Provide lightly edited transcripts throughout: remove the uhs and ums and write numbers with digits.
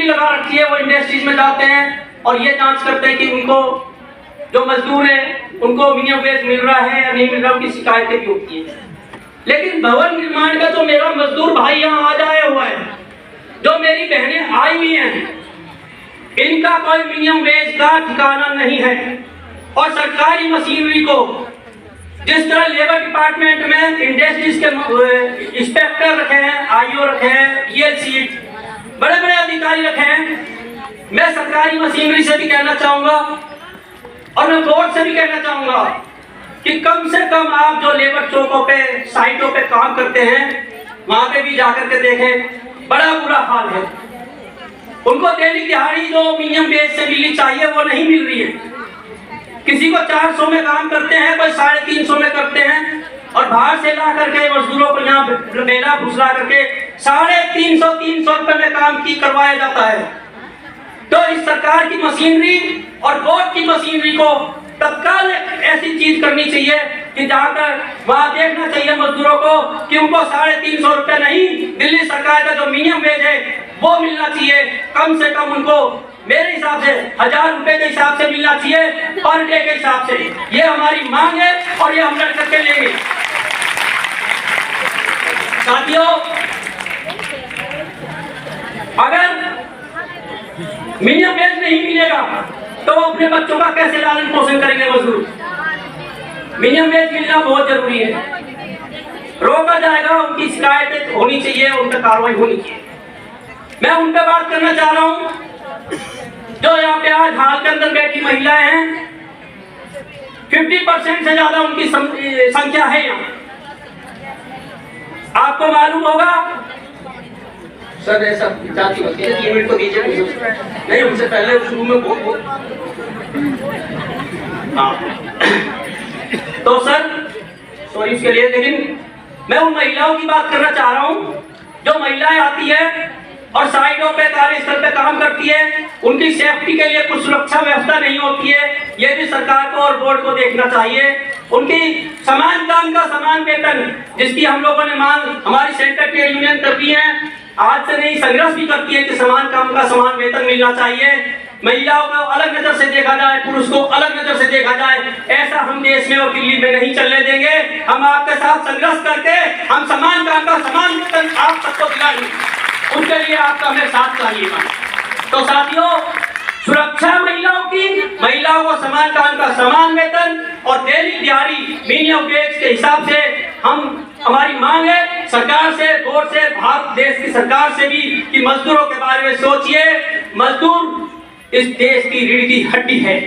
लगा रखी है, वो इंडस्ट्रीज में जाते हैं और ये जांच करते हैं कि उनको जो मजदूर है उनको मिनिमम वेज मिल रहा है या नहीं मिल रहा, उनकी शिकायतें भी होती है। लेकिन भवन निर्माण का जो मेरा मजदूर भाई यहाँ आज आया हुआ है, जो मेरी बहनें आई हुई हैं, इनका कोई मिनिमम वेज का ठिकाना नहीं है। और सरकारी मशीनरी को जिस तरह लेबर डिपार्टमेंट में इंडस्ट्रीज के इंस्पेक्टर रखे हैं, आईओ रखे हैं, ईएलसी बड़े बड़े अधिकारी रखे हैं, मैं सरकारी मशीनरी से भी कहना चाहूंगा और मैं बोर्ड से भी कहना चाहूंगा कि कम से कम आप जो लेबर चौकों पे साइटों पे काम करते हैं वहां पे भी जाकर के देखें, बड़ा बुरा हाल है। उनको दैनिक दिहाड़ी जो मिनिमम वेज से मिलनी चाहिए वो नहीं मिल रही है। किसी को 400 में काम करते हैं, कोई 350 में करते हैं और बाहर से ला करके मजदूरों को यहाँ बेला फुसला करके 350 रुपए में काम की करवाया जाता है। तो इस सरकार की मशीनरी और बोर्ड की मशीनरी को तत्काल ऐसी चीज करनी चाहिए कि जाकर वहां देखना चाहिए मजदूरों को कि उनको 350 रुपए नहीं, दिल्ली सरकार का जो मिनिमम वेज है वो मिलना चाहिए। कम से कम उनको मेरे हिसाब से 1000 रुपए के हिसाब से मिलना चाहिए, पर डे के हिसाब से। ये हमारी मांग है और ये हम लड़ करके लेंगे। साथियों, अगर मिनिमम वेज नहीं मिलेगा तो अपने बच्चों का कैसे लालन पोषण करेंगे मजदूर? मिनिमम वेज मिलना बहुत जरूरी है, रोका जाएगा, उनकी शिकायतें होनी चाहिए, उन पर कार्रवाई होनी चाहिए। मैं उन पर बात करना चाह रहा हूं जो यहाँ पे आज हाल के अंदर बैठी महिलाएं हैं, 50% से ज्यादा उनकी संख्या है यहाँ। आपको मालूम होगा सर, ऐसा जाती होती है, 3 मिनट को दीजिए नहीं, उनसे पहले शुरू में बहुत हाँ तो सर सॉरी इसके लिए। लेकिन मैं उन महिलाओं की बात करना चाह रहा हूँ जो महिलाएं आती है और साइडों पे कार्यस्थल पे काम करती है, उनकी सेफ्टी के लिए कुछ सुरक्षा व्यवस्था नहीं होती है। ये भी सरकार को और बोर्ड को देखना चाहिए। उनकी समान काम का समान वेतन, जिसकी हम लोगों ने मांग हमारी सेंटर ट्रेड यूनियन करती है, आज से नहीं संघर्ष भी करती है कि समान काम का समान वेतन मिलना चाहिए। महिलाओं को अलग नजर से देखा जाए, पुरुष को अलग नजर से देखा जाए, ऐसा हम देश में और दिल्ली में नहीं चलने देंगे। हम आपके साथ संघर्ष करके हम समान काम का समान वेतन आप सबको दिलाएंगे, उनके लिए आपका हमें साथ चाहिएगा। तो साथियों, सुरक्षा महिलाओं को समान काम का समान वेतन और दैनिक दिहाड़ी मिनिमम वेज के हिसाब से हमारी मांग है सरकार से, बोर्ड से, भारत देश की सरकार से भी कि मजदूरों के बारे में सोचिए। मजदूर इस देश की रीढ़ की हड्डी है।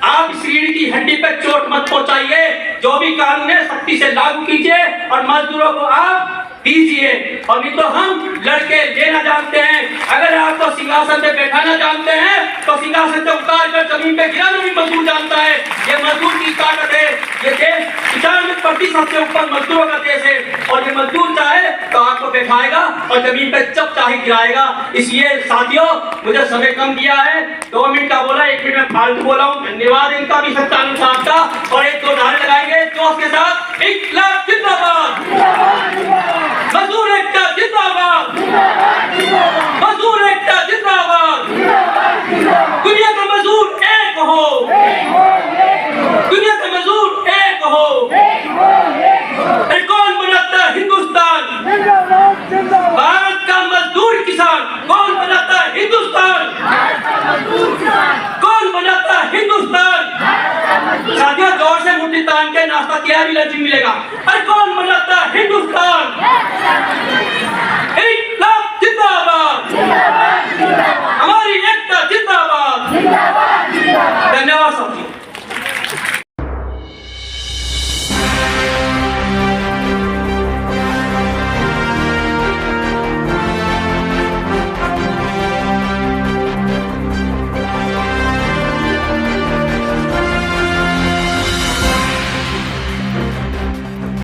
आप इस रीढ़ की हड्डी पर चोट मत पहुंचाइए। जो भी कानून है सख्ती से लागू कीजिए और मजदूरों को आप दीजिए। और नहीं तो हम लड़के लेना जानते हैं। अगर आपको सिंहासन पे बैठाना जानते हैं तो सिंहासन से उतार कर जमीन पे गिराना भी मजदूर जानता है। ये मजदूर की ताकत है। ये देश 95% से ऊपर मजदूरों का देश है और ये मजदूर चाहे तो आपको बैठाएगा और जमीन पे जब चाहे गिराएगा। इसलिए साथियों, मुझे समय कम दिया है, 2 मिनट का बोला, 1 मिनट में फालतू बोला हूँ। धन्यवाद इनका भी, सत्तानुसार साहब का। और 1-2 नारे लगाएंगे जोश के साथ। इनकलाब जिंदाबाद, मजदूर एकता जिंदाबाद।